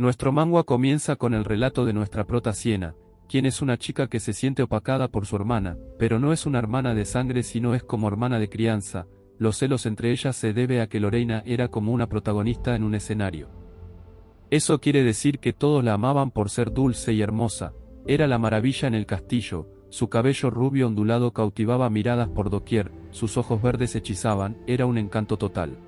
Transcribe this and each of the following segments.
Nuestro manga comienza con el relato de nuestra prota Siena, quien es una chica que se siente opacada por su hermana, pero no es una hermana de sangre sino es como hermana de crianza. Los celos entre ellas se debe a que Lorena era como una protagonista en un escenario. Eso quiere decir que todos la amaban por ser dulce y hermosa, era la maravilla en el castillo, su cabello rubio ondulado cautivaba miradas por doquier, sus ojos verdes hechizaban, era un encanto total.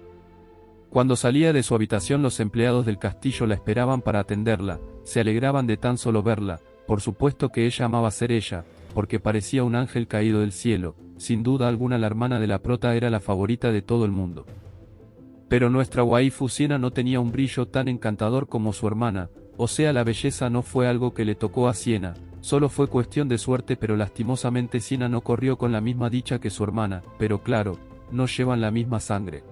Cuando salía de su habitación los empleados del castillo la esperaban para atenderla, se alegraban de tan solo verla, por supuesto que ella amaba ser ella, porque parecía un ángel caído del cielo, sin duda alguna la hermana de la prota era la favorita de todo el mundo. Pero nuestra waifu Siena no tenía un brillo tan encantador como su hermana, o sea la belleza no fue algo que le tocó a Siena, solo fue cuestión de suerte pero lastimosamente Siena no corrió con la misma dicha que su hermana, pero claro, no llevan la misma sangre.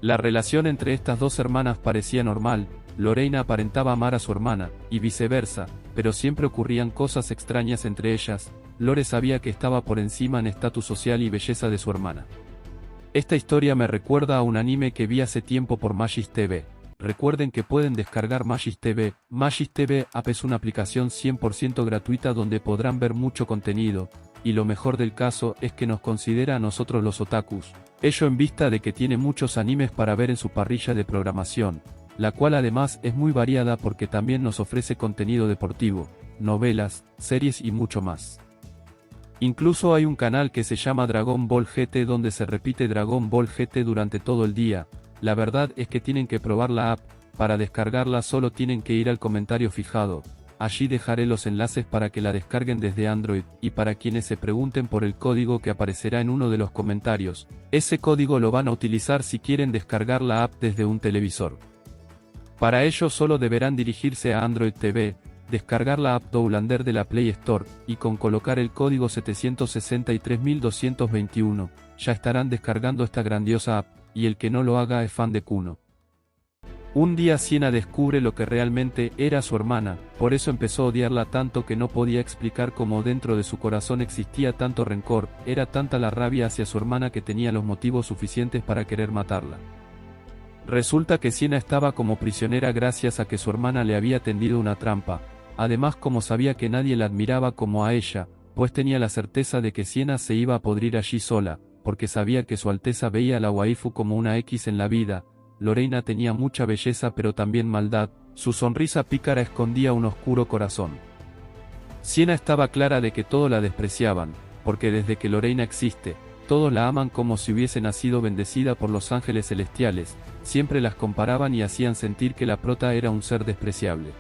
La relación entre estas dos hermanas parecía normal, Lorena aparentaba amar a su hermana, y viceversa, pero siempre ocurrían cosas extrañas entre ellas. Lore sabía que estaba por encima en estatus social y belleza de su hermana. Esta historia me recuerda a un anime que vi hace tiempo por Magis TV. Recuerden que pueden descargar Magis TV. Magis TV App es una aplicación 100% gratuita donde podrán ver mucho contenido, y lo mejor del caso es que nos considera a nosotros los otakus. Ello en vista de que tiene muchos animes para ver en su parrilla de programación, la cual además es muy variada porque también nos ofrece contenido deportivo, novelas, series y mucho más. Incluso hay un canal que se llama Dragon Ball GT donde se repite Dragon Ball GT durante todo el día. La verdad es que tienen que probar la app, para descargarla solo tienen que ir al comentario fijado. Allí dejaré los enlaces para que la descarguen desde Android, y para quienes se pregunten por el código que aparecerá en uno de los comentarios, ese código lo van a utilizar si quieren descargar la app desde un televisor. Para ello solo deberán dirigirse a Android TV, descargar la app Downloader de la Play Store, y con colocar el código 763221, ya estarán descargando esta grandiosa app, y el que no lo haga es fan de Kuno. Un día Siena descubre lo que realmente era su hermana, por eso empezó a odiarla tanto que no podía explicar cómo dentro de su corazón existía tanto rencor, era tanta la rabia hacia su hermana que tenía los motivos suficientes para querer matarla. Resulta que Siena estaba como prisionera gracias a que su hermana le había tendido una trampa, además como sabía que nadie la admiraba como a ella, pues tenía la certeza de que Siena se iba a podrir allí sola, porque sabía que su Alteza veía a la waifu como una X en la vida. Lorena tenía mucha belleza pero también maldad, su sonrisa pícara escondía un oscuro corazón. Siena estaba clara de que todos la despreciaban, porque desde que Lorena existe, todos la aman como si hubiese nacido bendecida por los ángeles celestiales, siempre las comparaban y hacían sentir que la prota era un ser despreciable.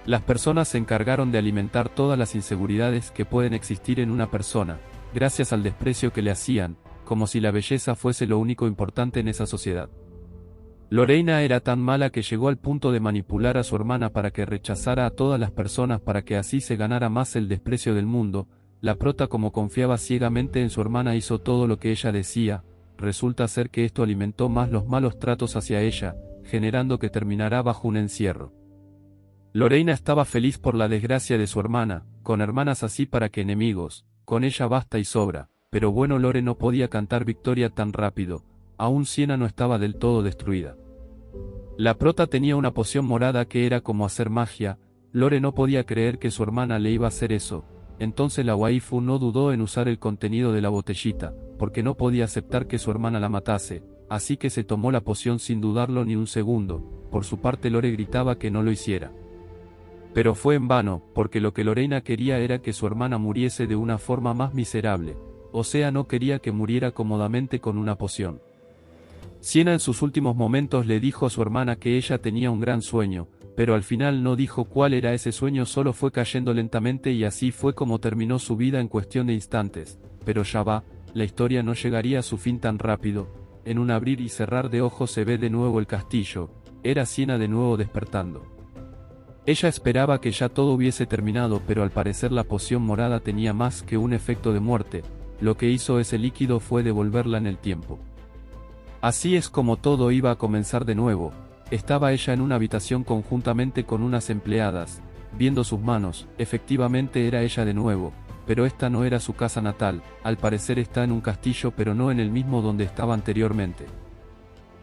Las personas se encargaron de alimentar todas las inseguridades que pueden existir en una persona, gracias al desprecio que le hacían, como si la belleza fuese lo único importante en esa sociedad. Lorena era tan mala que llegó al punto de manipular a su hermana para que rechazara a todas las personas para que así se ganara más el desprecio del mundo. La prota, como confiaba ciegamente en su hermana, hizo todo lo que ella decía. Resulta ser que esto alimentó más los malos tratos hacia ella, generando que terminará bajo un encierro. Lorena estaba feliz por la desgracia de su hermana, con hermanas así para que enemigos, con ella basta y sobra, pero bueno, Lore no podía cantar victoria tan rápido. Aún Siena no estaba del todo destruida. La prota tenía una poción morada que era como hacer magia. Lore no podía creer que su hermana le iba a hacer eso, entonces la waifu no dudó en usar el contenido de la botellita, porque no podía aceptar que su hermana la matase, así que se tomó la poción sin dudarlo ni un segundo. Por su parte Lore gritaba que no lo hiciera. Pero fue en vano, porque lo que Lorena quería era que su hermana muriese de una forma más miserable, o sea no quería que muriera cómodamente con una poción. Siena en sus últimos momentos le dijo a su hermana que ella tenía un gran sueño, pero al final no dijo cuál era ese sueño, solo fue cayendo lentamente y así fue como terminó su vida en cuestión de instantes. Pero ya va, la historia no llegaría a su fin tan rápido. En un abrir y cerrar de ojos se ve de nuevo el castillo, era Siena de nuevo despertando. Ella esperaba que ya todo hubiese terminado, pero al parecer la poción morada tenía más que un efecto de muerte, lo que hizo ese líquido fue devolverla en el tiempo. Así es como todo iba a comenzar de nuevo. Estaba ella en una habitación conjuntamente con unas empleadas, viendo sus manos, efectivamente era ella de nuevo, pero esta no era su casa natal, al parecer está en un castillo pero no en el mismo donde estaba anteriormente.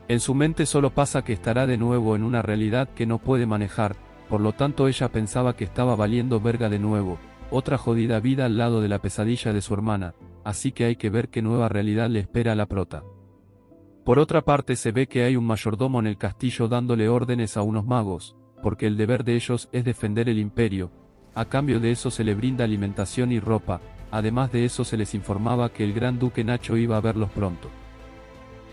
En su mente solo pasa que estará de nuevo en una realidad que no puede manejar, por lo tanto ella pensaba que estaba valiendo verga de nuevo, otra jodida vida al lado de la pesadilla de su hermana, así que hay que ver qué nueva realidad le espera a la prota. Por otra parte se ve que hay un mayordomo en el castillo dándole órdenes a unos magos, porque el deber de ellos es defender el imperio, a cambio de eso se le brinda alimentación y ropa, además de eso se les informaba que el gran duque Nacho iba a verlos pronto.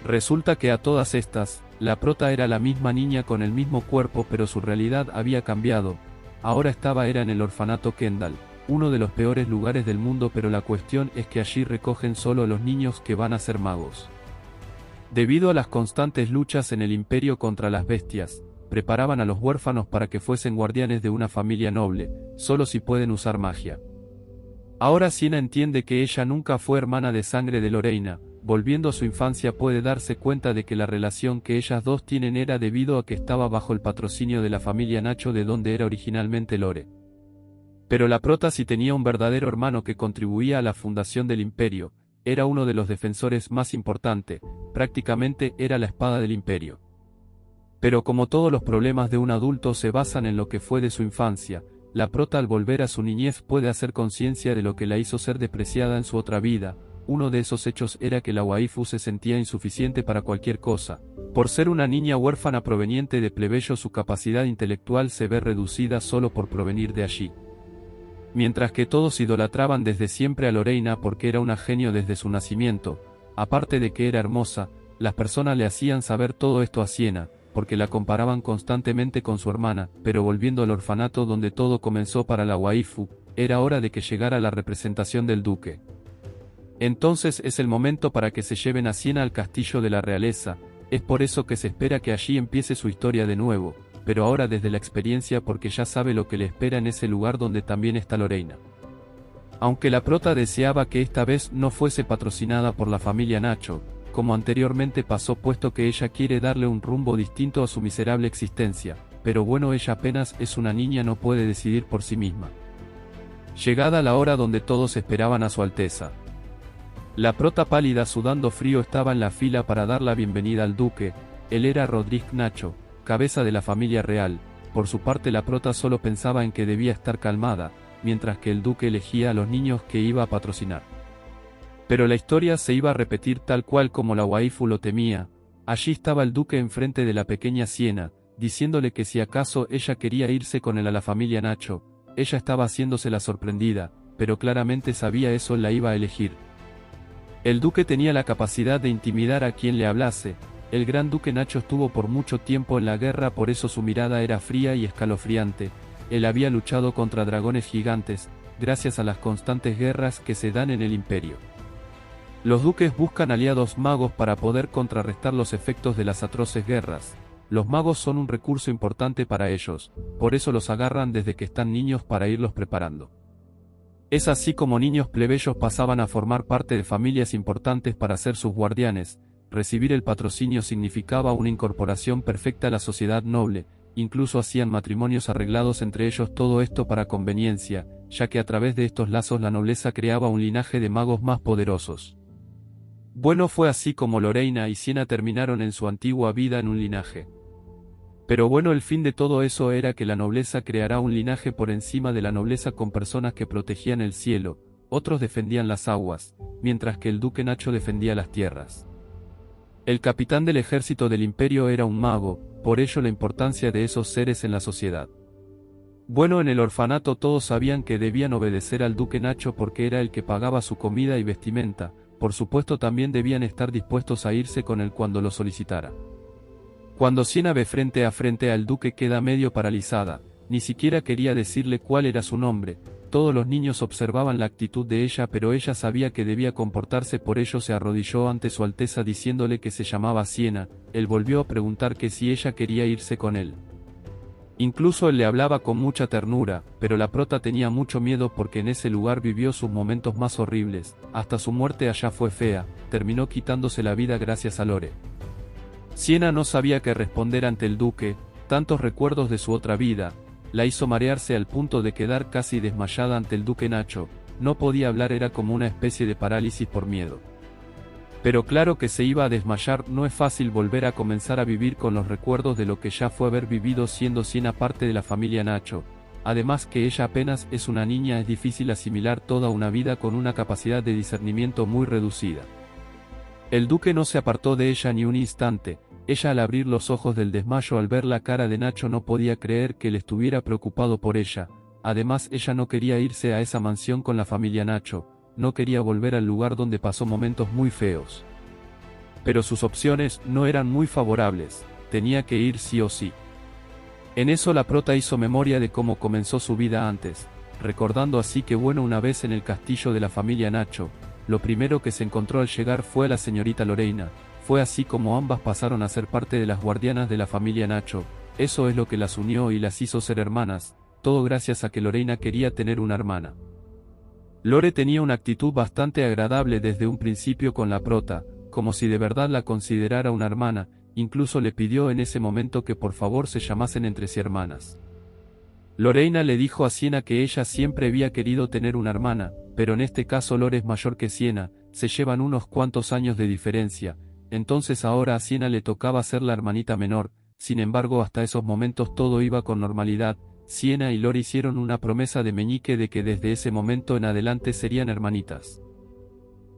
Resulta que a todas estas, la prota era la misma niña con el mismo cuerpo pero su realidad había cambiado, ahora era en el orfanato Kendall, uno de los peores lugares del mundo pero la cuestión es que allí recogen solo los niños que van a ser magos. Debido a las constantes luchas en el imperio contra las bestias, preparaban a los huérfanos para que fuesen guardianes de una familia noble, solo si pueden usar magia. Ahora Siena entiende que ella nunca fue hermana de sangre de Lorena, volviendo a su infancia puede darse cuenta de que la relación que ellas dos tienen era debido a que estaba bajo el patrocinio de la familia Nacho de donde era originalmente Lore. Pero la prota sí tenía un verdadero hermano que contribuía a la fundación del imperio, era uno de los defensores más importante, prácticamente era la espada del imperio. Pero como todos los problemas de un adulto se basan en lo que fue de su infancia, la prota al volver a su niñez puede hacer conciencia de lo que la hizo ser despreciada en su otra vida. Uno de esos hechos era que la waifu se sentía insuficiente para cualquier cosa. Por ser una niña huérfana proveniente de plebeyo su capacidad intelectual se ve reducida solo por provenir de allí. Mientras que todos idolatraban desde siempre a Lorena porque era una genio desde su nacimiento, aparte de que era hermosa, las personas le hacían saber todo esto a Siena, porque la comparaban constantemente con su hermana, pero volviendo al orfanato donde todo comenzó para la waifu, era hora de que llegara la representación del duque. Entonces es el momento para que se lleven a Siena al castillo de la realeza, es por eso que se espera que allí empiece su historia de nuevo, pero ahora desde la experiencia porque ya sabe lo que le espera en ese lugar donde también está Lorena. Aunque la prota deseaba que esta vez no fuese patrocinada por la familia Nacho, como anteriormente pasó puesto que ella quiere darle un rumbo distinto a su miserable existencia, pero bueno ella apenas es una niña no puede decidir por sí misma. Llegada la hora donde todos esperaban a su alteza. La prota pálida sudando frío estaba en la fila para dar la bienvenida al duque, él era Rodríguez Nacho, cabeza de la familia real, por su parte la prota solo pensaba en que debía estar calmada, mientras que el duque elegía a los niños que iba a patrocinar. Pero la historia se iba a repetir tal cual como la waifu lo temía, allí estaba el duque enfrente de la pequeña Siena, diciéndole que si acaso ella quería irse con él a la familia Nacho, ella estaba haciéndose la sorprendida, pero claramente sabía eso la iba a elegir. El duque tenía la capacidad de intimidar a quien le hablase, el gran duque Nacho estuvo por mucho tiempo en la guerra por eso su mirada era fría y escalofriante, él había luchado contra dragones gigantes, gracias a las constantes guerras que se dan en el imperio. Los duques buscan aliados magos para poder contrarrestar los efectos de las atroces guerras. Los magos son un recurso importante para ellos, por eso los agarran desde que están niños para irlos preparando. Es así como niños plebeyos pasaban a formar parte de familias importantes para ser sus guardianes. Recibir el patrocinio significaba una incorporación perfecta a la sociedad noble, incluso hacían matrimonios arreglados entre ellos, todo esto para conveniencia, ya que a través de estos lazos la nobleza creaba un linaje de magos más poderosos. Bueno, fue así como Lorena y Siena terminaron en su antigua vida en un linaje. Pero bueno, el fin de todo eso era que la nobleza creará un linaje por encima de la nobleza con personas que protegían el cielo, otros defendían las aguas, mientras que el duque Nacho defendía las tierras. El capitán del ejército del imperio era un mago, por ello la importancia de esos seres en la sociedad. Bueno, en el orfanato todos sabían que debían obedecer al duque Nacho porque era el que pagaba su comida y vestimenta. Por supuesto también debían estar dispuestos a irse con él cuando lo solicitara. Cuando Siena ve frente a frente al duque queda medio paralizada, ni siquiera quería decirle cuál era su nombre, todos los niños observaban la actitud de ella pero ella sabía que debía comportarse por ello se arrodilló ante su alteza diciéndole que se llamaba Siena, él volvió a preguntar que si ella quería irse con él. Incluso él le hablaba con mucha ternura, pero la prota tenía mucho miedo porque en ese lugar vivió sus momentos más horribles, hasta su muerte allá fue fea, terminó quitándose la vida gracias a Lore. Siena no sabía qué responder ante el duque, tantos recuerdos de su otra vida, la hizo marearse al punto de quedar casi desmayada ante el duque Nacho, no podía hablar era como una especie de parálisis por miedo. Pero claro que se iba a desmayar, no es fácil volver a comenzar a vivir con los recuerdos de lo que ya fue haber vivido siendo Siena parte de la familia Nacho. Además que ella apenas es una niña, es difícil asimilar toda una vida con una capacidad de discernimiento muy reducida. El duque no se apartó de ella ni un instante. Ella, al abrir los ojos del desmayo al ver la cara de Nacho, no podía creer que él estuviera preocupado por ella. Además, ella no quería irse a esa mansión con la familia Nacho, no quería volver al lugar donde pasó momentos muy feos. Pero sus opciones no eran muy favorables, tenía que ir sí o sí. En eso la prota hizo memoria de cómo comenzó su vida antes, recordando así que una vez en el castillo de la familia Nacho, lo primero que se encontró al llegar fue a la señorita Lorena. Fue así como ambas pasaron a ser parte de las guardianas de la familia Nacho. Eso es lo que las unió y las hizo ser hermanas, todo gracias a que Lorena quería tener una hermana. Lore tenía una actitud bastante agradable desde un principio con la prota, como si de verdad la considerara una hermana, incluso le pidió en ese momento que por favor se llamasen entre sí hermanas. Lorena le dijo a Siena que ella siempre había querido tener una hermana, pero en este caso Lore es mayor que Siena, se llevan unos cuantos años de diferencia, entonces ahora a Siena le tocaba ser la hermanita menor. Sin embargo, hasta esos momentos todo iba con normalidad. Siena y Lore hicieron una promesa de meñique de que desde ese momento en adelante serían hermanitas.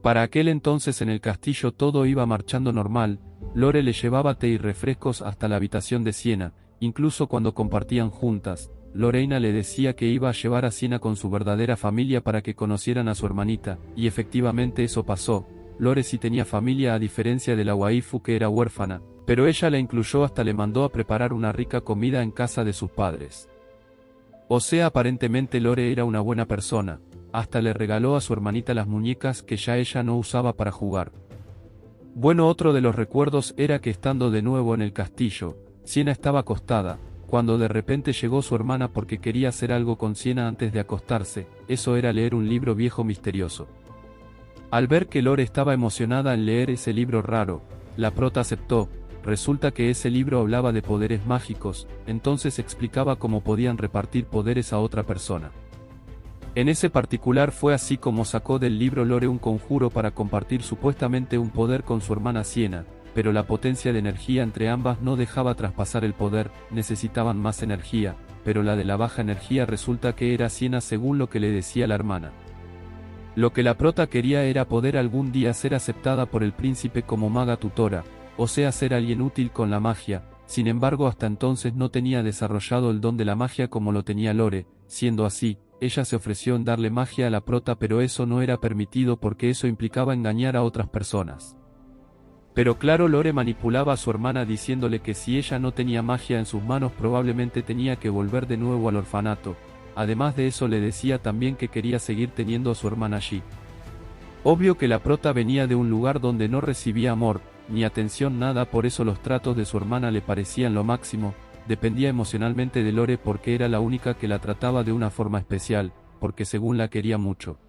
Para aquel entonces en el castillo todo iba marchando normal. Lore le llevaba té y refrescos hasta la habitación de Siena, incluso cuando compartían juntas. Lorena le decía que iba a llevar a Siena con su verdadera familia para que conocieran a su hermanita, y efectivamente eso pasó. Lore sí tenía familia a diferencia de la waifu que era huérfana, pero ella la incluyó, hasta le mandó a preparar una rica comida en casa de sus padres. O sea, aparentemente Lore era una buena persona, hasta le regaló a su hermanita las muñecas que ya ella no usaba para jugar. Otro de los recuerdos era que estando de nuevo en el castillo, Siena estaba acostada, cuando de repente llegó su hermana porque quería hacer algo con Siena antes de acostarse. Eso era leer un libro viejo misterioso. Al ver que Lore estaba emocionada en leer ese libro raro, la prota aceptó. Resulta que ese libro hablaba de poderes mágicos, entonces explicaba cómo podían repartir poderes a otra persona. En ese particular fue así como sacó del libro Lore un conjuro para compartir supuestamente un poder con su hermana Siena, pero la potencia de energía entre ambas no dejaba traspasar el poder, necesitaban más energía, pero la de la baja energía resulta que era Siena según lo que le decía la hermana. Lo que la prota quería era poder algún día ser aceptada por el príncipe como maga tutora, o sea, ser alguien útil con la magia. Sin embargo, hasta entonces no tenía desarrollado el don de la magia como lo tenía Lore. Siendo así, ella se ofreció en darle magia a la prota, pero eso no era permitido porque eso implicaba engañar a otras personas. Pero claro, Lore manipulaba a su hermana diciéndole que si ella no tenía magia en sus manos probablemente tenía que volver de nuevo al orfanato. Además de eso le decía también que quería seguir teniendo a su hermana allí. Obvio que la prota venía de un lugar donde no recibía amor, ni atención, nada, por eso los tratos de su hermana le parecían lo máximo. Dependía emocionalmente de Lore porque era la única que la trataba de una forma especial, porque según la quería mucho.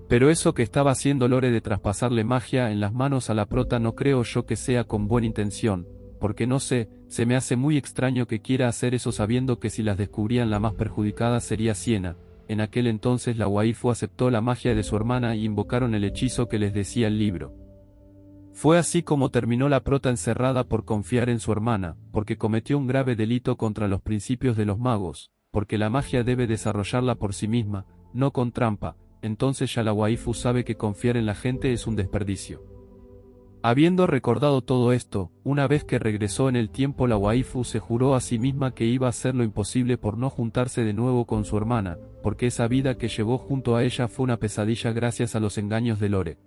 Pero eso que estaba haciendo Lore de traspasarle magia en las manos a la prota no creo yo que sea con buena intención, porque no sé, se me hace muy extraño que quiera hacer eso sabiendo que si las descubrían la más perjudicada sería Siena. En aquel entonces la waifu aceptó la magia de su hermana y invocaron el hechizo que les decía el libro. Fue así como terminó la prota encerrada por confiar en su hermana, porque cometió un grave delito contra los principios de los magos, porque la magia debe desarrollarla por sí misma, no con trampa. Entonces ya la waifu sabe que confiar en la gente es un desperdicio. Habiendo recordado todo esto, una vez que regresó en el tiempo, la waifu se juró a sí misma que iba a hacer lo imposible por no juntarse de nuevo con su hermana, porque esa vida que llevó junto a ella fue una pesadilla gracias a los engaños de Lore.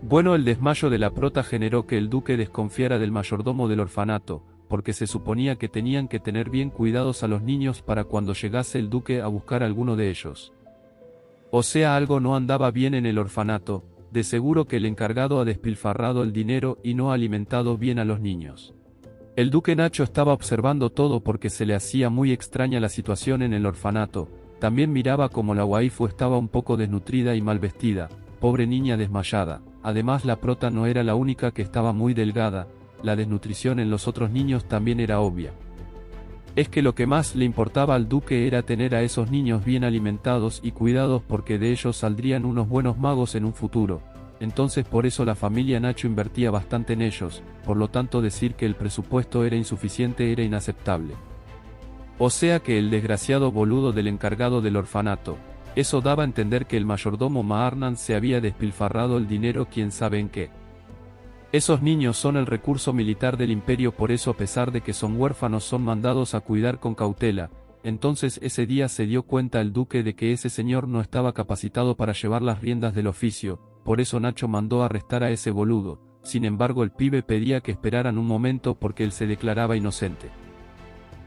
El desmayo de la prota generó que el duque desconfiara del mayordomo del orfanato, porque se suponía que tenían que tener bien cuidados a los niños para cuando llegase el duque a buscar a alguno de ellos. O sea, algo no andaba bien en el orfanato, de seguro que el encargado ha despilfarrado el dinero y no ha alimentado bien a los niños. El duque Nacho estaba observando todo porque se le hacía muy extraña la situación en el orfanato. También miraba como la waifu estaba un poco desnutrida y mal vestida, pobre niña desmayada. Además, la prota no era la única que estaba muy delgada, la desnutrición en los otros niños también era obvia. Es que lo que más le importaba al duque era tener a esos niños bien alimentados y cuidados porque de ellos saldrían unos buenos magos en un futuro. entonces por eso la familia Nacho invertía bastante en ellos, por lo tanto decir que el presupuesto era insuficiente era inaceptable. O sea que el desgraciado boludo del encargado del orfanato, eso daba a entender que el mayordomo Maarnan se había despilfarrado el dinero quién sabe en qué. Esos niños son el recurso militar del imperio, por eso a pesar de que son huérfanos son mandados a cuidar con cautela. Entonces ese día se dio cuenta el duque de que ese señor no estaba capacitado para llevar las riendas del oficio, por eso Nacho mandó arrestar a ese boludo. Sin embargo el pibe pedía que esperaran un momento porque él se declaraba inocente.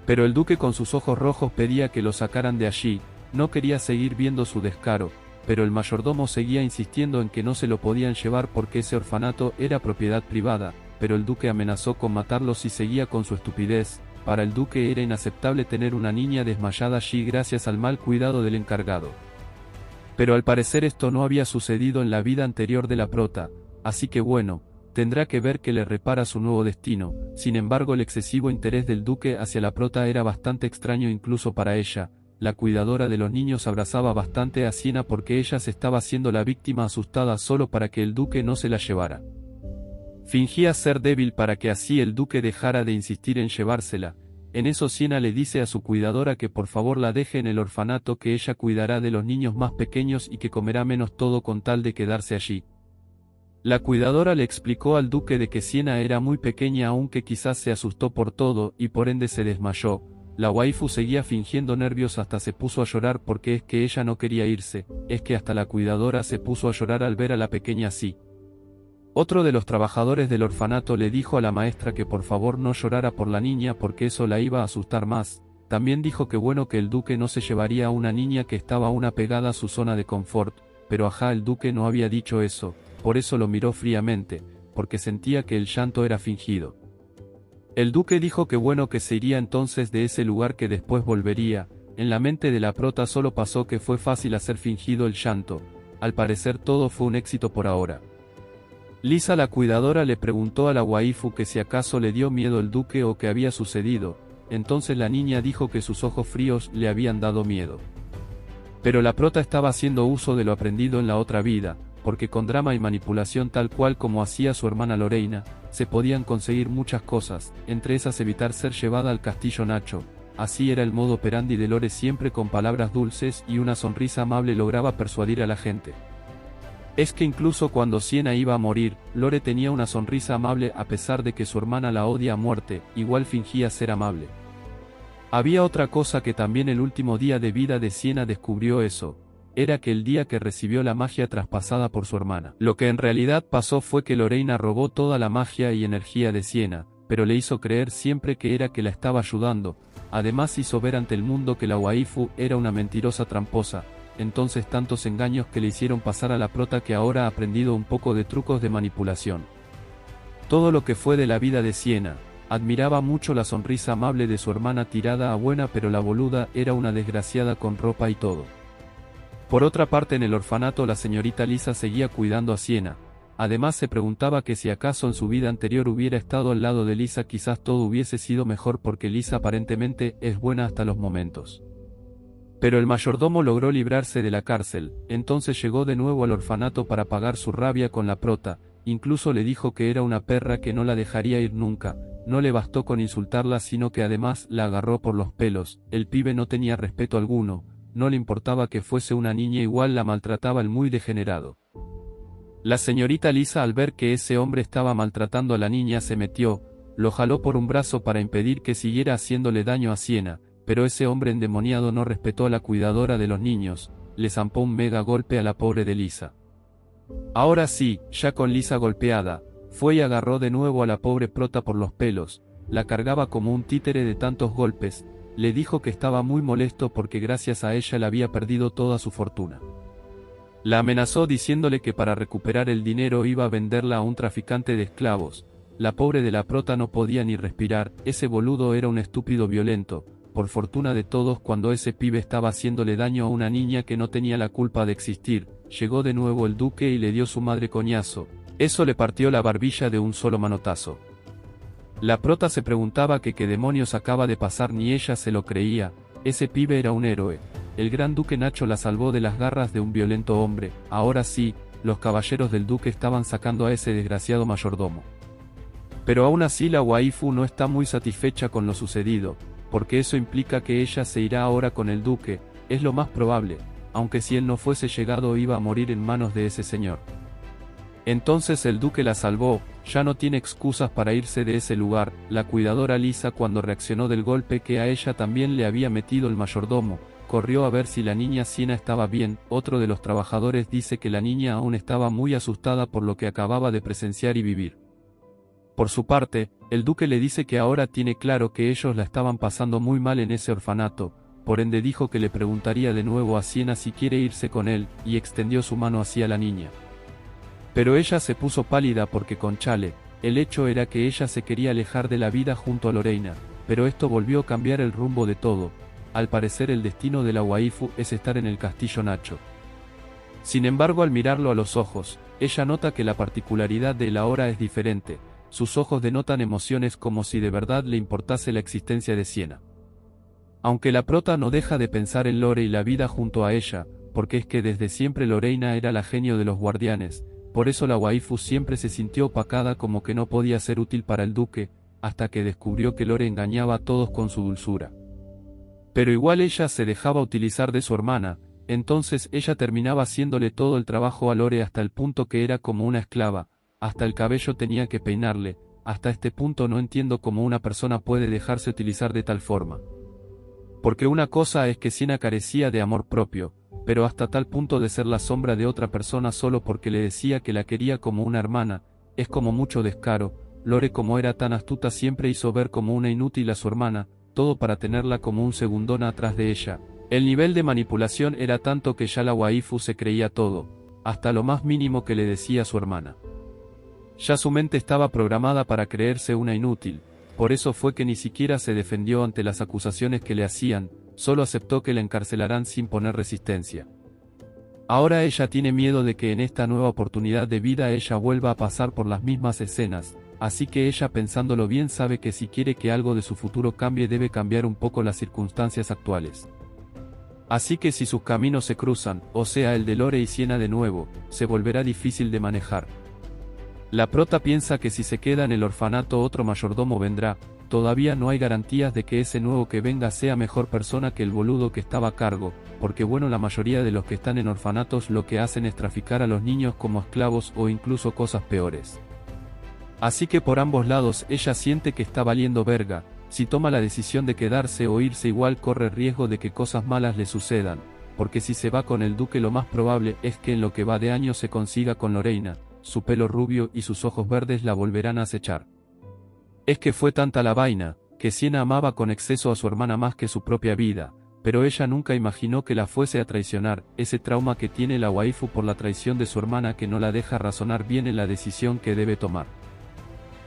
Pero el duque con sus ojos rojos pedía que lo sacaran de allí, no quería seguir viendo su descaro, pero el mayordomo seguía insistiendo en que no se lo podían llevar porque ese orfanato era propiedad privada, pero el duque amenazó con matarlo si seguía con su estupidez. Para el duque era inaceptable tener una niña desmayada allí gracias al mal cuidado del encargado. Pero al parecer esto no había sucedido en la vida anterior de la prota, así que bueno, tendrá que ver que le repara su nuevo destino. Sin embargo el excesivo interés del duque hacia la prota era bastante extraño incluso para ella. La cuidadora de los niños abrazaba bastante a Siena porque ella se estaba haciendo la víctima asustada solo para que el duque no se la llevara. Fingía ser débil para que así el duque dejara de insistir en llevársela. En eso Siena le dice a su cuidadora que por favor la deje en el orfanato, que ella cuidará de los niños más pequeños y que comerá menos todo con tal de quedarse allí. La cuidadora le explicó al duque de que Siena era muy pequeña aunque quizás se asustó por todo y por ende se desmayó. La waifu seguía fingiendo nervios hasta se puso a llorar porque es que ella no quería irse, es que hasta la cuidadora se puso a llorar al ver a la pequeña así. Otro de los trabajadores del orfanato le dijo a la maestra que por favor no llorara por la niña porque eso la iba a asustar más. También dijo que bueno que el duque no se llevaría a una niña que estaba aún apegada a su zona de confort, pero ajá, el duque no había dicho eso, por eso lo miró fríamente, porque sentía que el llanto era fingido. El duque dijo que bueno que se iría entonces de ese lugar, que después volvería. En la mente de la prota solo pasó que fue fácil hacer fingido el llanto. Al parecer todo fue un éxito por ahora. Lisa la cuidadora le preguntó a la waifu que si acaso le dio miedo el duque o qué había sucedido, entonces la niña dijo que sus ojos fríos le habían dado miedo. Pero la prota estaba haciendo uso de lo aprendido en la otra vida, porque con drama y manipulación tal cual como hacía su hermana Lorena, se podían conseguir muchas cosas, entre esas evitar ser llevada al castillo Nacho. Así era el modo operandi de Lore, siempre con palabras dulces y una sonrisa amable lograba persuadir a la gente. Es que incluso cuando Siena iba a morir, Lore tenía una sonrisa amable a pesar de que su hermana la odia a muerte, igual fingía ser amable. Había otra cosa que también el último día de vida de Siena descubrió eso. Era que el día que recibió la magia traspasada por su hermana. Lo que en realidad pasó fue que Lorena robó toda la magia y energía de Siena, pero le hizo creer siempre que era que la estaba ayudando. Además hizo ver ante el mundo que la waifu era una mentirosa tramposa. Entonces tantos engaños que le hicieron pasar a la prota que ahora ha aprendido un poco de trucos de manipulación. Todo lo que fue de la vida de Siena. Admiraba mucho la sonrisa amable de su hermana tirada a buena, pero la boluda era una desgraciada con ropa y todo. Por otra parte, en el orfanato la señorita Lisa seguía cuidando a Siena. Además se preguntaba que si acaso en su vida anterior hubiera estado al lado de Lisa quizás todo hubiese sido mejor, porque Lisa aparentemente es buena hasta los momentos. Pero el mayordomo logró librarse de la cárcel, entonces llegó de nuevo al orfanato para pagar su rabia con la prota, incluso le dijo que era una perra que no la dejaría ir nunca. No le bastó con insultarla sino que además la agarró por los pelos. El pibe no tenía respeto alguno. No le importaba que fuese una niña, igual la maltrataba el muy degenerado. La señorita Lisa, al ver que ese hombre estaba maltratando a la niña, se metió, lo jaló por un brazo para impedir que siguiera haciéndole daño a Siena, pero ese hombre endemoniado no respetó a la cuidadora de los niños, le zampó un mega golpe a la pobre de Lisa. Ahora sí, ya con Lisa golpeada, fue y agarró de nuevo a la pobre prota por los pelos, la cargaba como un títere de tantos golpes. Le dijo que estaba muy molesto porque gracias a ella le había perdido toda su fortuna. La amenazó diciéndole que para recuperar el dinero iba a venderla a un traficante de esclavos. La pobre de la prota no podía ni respirar, ese boludo era un estúpido violento. Por fortuna de todos, cuando ese pibe estaba haciéndole daño a una niña que no tenía la culpa de existir, llegó de nuevo el duque y le dio su madre coñazo. Eso le partió la barbilla de un solo manotazo. La prota se preguntaba que qué demonios acaba de pasar, ni ella se lo creía. Ese pibe era un héroe. El gran duque Nacho la salvó de las garras de un violento hombre. Ahora sí, los caballeros del duque estaban sacando a ese desgraciado mayordomo. Pero aún así la waifu no está muy satisfecha con lo sucedido, porque eso implica que ella se irá ahora con el duque, es lo más probable, aunque si él no fuese llegado iba a morir en manos de ese señor. Entonces el duque la salvó, ya no tiene excusas para irse de ese lugar. La cuidadora Lisa, cuando reaccionó del golpe que a ella también le había metido el mayordomo, corrió a ver si la niña Siena estaba bien. Otro de los trabajadores dice que la niña aún estaba muy asustada por lo que acababa de presenciar y vivir. Por su parte, el duque le dice que ahora tiene claro que ellos la estaban pasando muy mal en ese orfanato, por ende dijo que le preguntaría de nuevo a Siena si quiere irse con él, y extendió su mano hacia la niña. Pero ella se puso pálida porque con Chale, el hecho era que ella se quería alejar de la vida junto a Lorena, pero esto volvió a cambiar el rumbo de todo. Al parecer el destino de la waifu es estar en el castillo Nacho. Sin embargo, al mirarlo a los ojos, ella nota que la particularidad de él ahora es diferente, sus ojos denotan emociones como si de verdad le importase la existencia de Siena. Aunque la prota no deja de pensar en Lore y la vida junto a ella, porque es que desde siempre Lorena era la genio de los guardianes. Por eso la waifu siempre se sintió opacada, como que no podía ser útil para el duque, hasta que descubrió que Lore engañaba a todos con su dulzura. Pero igual ella se dejaba utilizar de su hermana, entonces ella terminaba haciéndole todo el trabajo a Lore hasta el punto que era como una esclava, hasta el cabello tenía que peinarle. Hasta este punto no entiendo cómo una persona puede dejarse utilizar de tal forma. Porque una cosa es que Siena carecía de amor propio, pero hasta tal punto de ser la sombra de otra persona solo porque le decía que la quería como una hermana, es como mucho descaro. Lore, como era tan astuta, siempre hizo ver como una inútil a su hermana, todo para tenerla como un segundona atrás de ella. El nivel de manipulación era tanto que ya la waifu se creía todo, hasta lo más mínimo que le decía a su hermana. Ya su mente estaba programada para creerse una inútil, por eso fue que ni siquiera se defendió ante las acusaciones que le hacían, solo aceptó que la encarcelarán sin poner resistencia. Ahora ella tiene miedo de que en esta nueva oportunidad de vida ella vuelva a pasar por las mismas escenas, así que ella, pensándolo bien, sabe que si quiere que algo de su futuro cambie debe cambiar un poco las circunstancias actuales. Así que si sus caminos se cruzan, o sea el de Lore y Siena de nuevo, se volverá difícil de manejar. La prota piensa que si se queda en el orfanato otro mayordomo vendrá. Todavía no hay garantías de que ese nuevo que venga sea mejor persona que el boludo que estaba a cargo, porque bueno, la mayoría de los que están en orfanatos lo que hacen es traficar a los niños como esclavos o incluso cosas peores. Así que por ambos lados ella siente que está valiendo verga. Si toma la decisión de quedarse o irse, igual corre riesgo de que cosas malas le sucedan, porque si se va con el duque lo más probable es que en lo que va de año se consiga con Lorena, su pelo rubio y sus ojos verdes la volverán a acechar. Es que fue tanta la vaina, que Siena amaba con exceso a su hermana más que su propia vida, pero ella nunca imaginó que la fuese a traicionar. Ese trauma que tiene la waifu por la traición de su hermana que no la deja razonar bien en la decisión que debe tomar.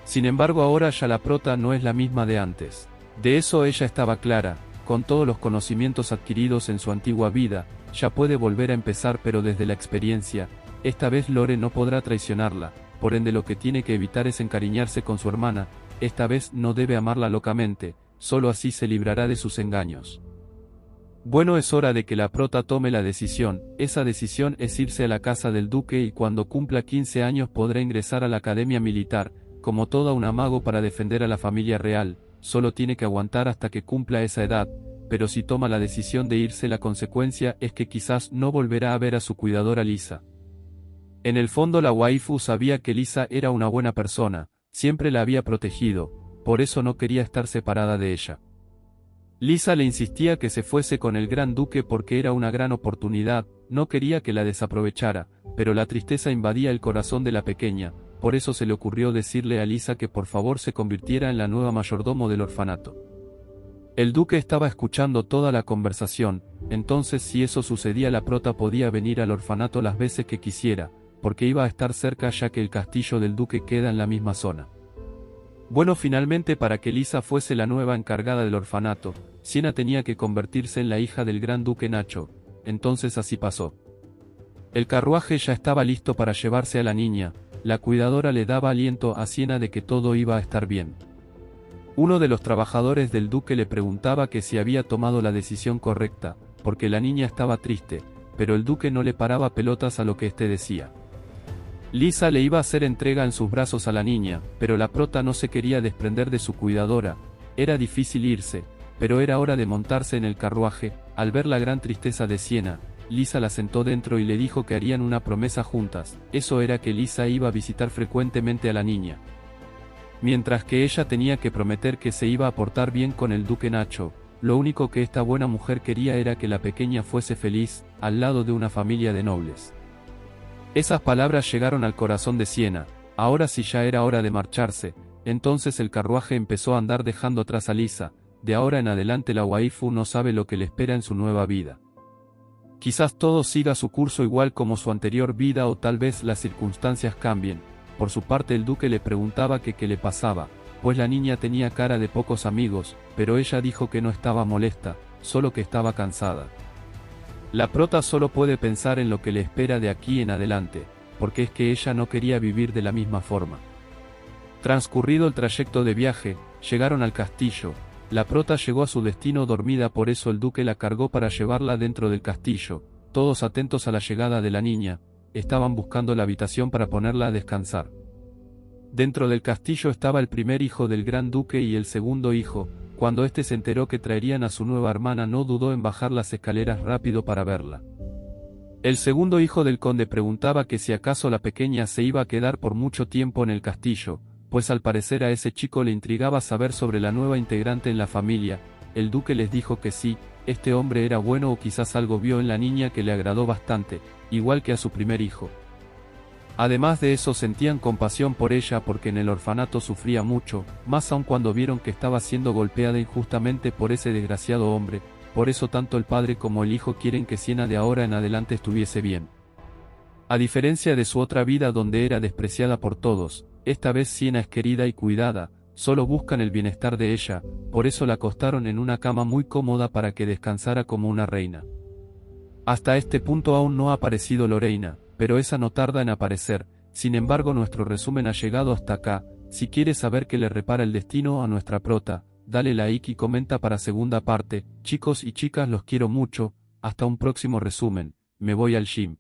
Sin embargo, ahora ya la prota no es la misma de antes. De eso ella estaba clara, con todos los conocimientos adquiridos en su antigua vida, ya puede volver a empezar, pero desde la experiencia. Esta vez Lore no podrá traicionarla, por ende lo que tiene que evitar es encariñarse con su hermana. Esta vez no debe amarla locamente, solo así se librará de sus engaños. Bueno, es hora de que la prota tome la decisión. Esa decisión es irse a la casa del duque y cuando cumpla 15 años podrá ingresar a la academia militar, como toda una mago para defender a la familia real. Solo tiene que aguantar hasta que cumpla esa edad, pero si toma la decisión de irse, la consecuencia es que quizás no volverá a ver a su cuidadora Lisa. En el fondo la waifu sabía que Lisa era una buena persona, siempre la había protegido, por eso no quería estar separada de ella. Lisa le insistía que se fuese con el gran duque porque era una gran oportunidad, no quería que la desaprovechara, pero la tristeza invadía el corazón de la pequeña, por eso se le ocurrió decirle a Lisa que por favor se convirtiera en la nueva mayordomo del orfanato. El duque estaba escuchando toda la conversación, entonces si eso sucedía la prota podía venir al orfanato las veces que quisiera, porque iba a estar cerca ya que el castillo del duque queda en la misma zona. Bueno, finalmente para que Lisa fuese la nueva encargada del orfanato, Siena tenía que convertirse en la hija del gran duque Nacho, entonces así pasó. El carruaje ya estaba listo para llevarse a la niña, la cuidadora le daba aliento a Siena de que todo iba a estar bien. Uno de los trabajadores del duque le preguntaba que si había tomado la decisión correcta, porque la niña estaba triste, pero el duque no le paraba pelotas a lo que éste decía. Lisa le iba a hacer entrega en sus brazos a la niña, pero la prota no se quería desprender de su cuidadora. Era difícil irse, pero era hora de montarse en el carruaje. Al ver la gran tristeza de Siena, Lisa la sentó dentro y le dijo que harían una promesa juntas. Eso era que Lisa iba a visitar frecuentemente a la niña, mientras que ella tenía que prometer que se iba a portar bien con el duque Nacho. Lo único que esta buena mujer quería era que la pequeña fuese feliz, al lado de una familia de nobles. Esas palabras llegaron al corazón de Siena. Ahora sí ya era hora de marcharse. Entonces el carruaje empezó a andar dejando atrás a Lisa. De ahora en adelante la waifu no sabe lo que le espera en su nueva vida. Quizás todo siga su curso igual como su anterior vida, o tal vez las circunstancias cambien. Por su parte el duque le preguntaba que qué le pasaba, pues la niña tenía cara de pocos amigos, pero ella dijo que no estaba molesta, solo que estaba cansada. La prota solo puede pensar en lo que le espera de aquí en adelante, porque es que ella no quería vivir de la misma forma. Transcurrido el trayecto de viaje, llegaron al castillo. La prota llegó a su destino dormida, por eso el duque la cargó para llevarla dentro del castillo. Todos atentos a la llegada de la niña, estaban buscando la habitación para ponerla a descansar. Dentro del castillo estaba el primer hijo del gran duque y el segundo hijo. Cuando éste se enteró que traerían a su nueva hermana, no dudó en bajar las escaleras rápido para verla. El segundo hijo del conde preguntaba que si acaso la pequeña se iba a quedar por mucho tiempo en el castillo, pues al parecer a ese chico le intrigaba saber sobre la nueva integrante en la familia. El duque les dijo que sí, este hombre era bueno, o quizás algo vio en la niña que le agradó bastante, igual que a su primer hijo. Además de eso, sentían compasión por ella porque en el orfanato sufría mucho, más aún cuando vieron que estaba siendo golpeada injustamente por ese desgraciado hombre. Por eso tanto el padre como el hijo quieren que Siena de ahora en adelante estuviese bien. A diferencia de su otra vida donde era despreciada por todos, esta vez Siena es querida y cuidada, solo buscan el bienestar de ella, por eso la acostaron en una cama muy cómoda para que descansara como una reina. Hasta este punto aún no ha aparecido Lorena, pero esa no tarda en aparecer. Sin embargo, nuestro resumen ha llegado hasta acá. Si quieres saber qué le repara el destino a nuestra prota, dale like y comenta para segunda parte. Chicos y chicas, los quiero mucho. Hasta un próximo resumen. Me voy al gym.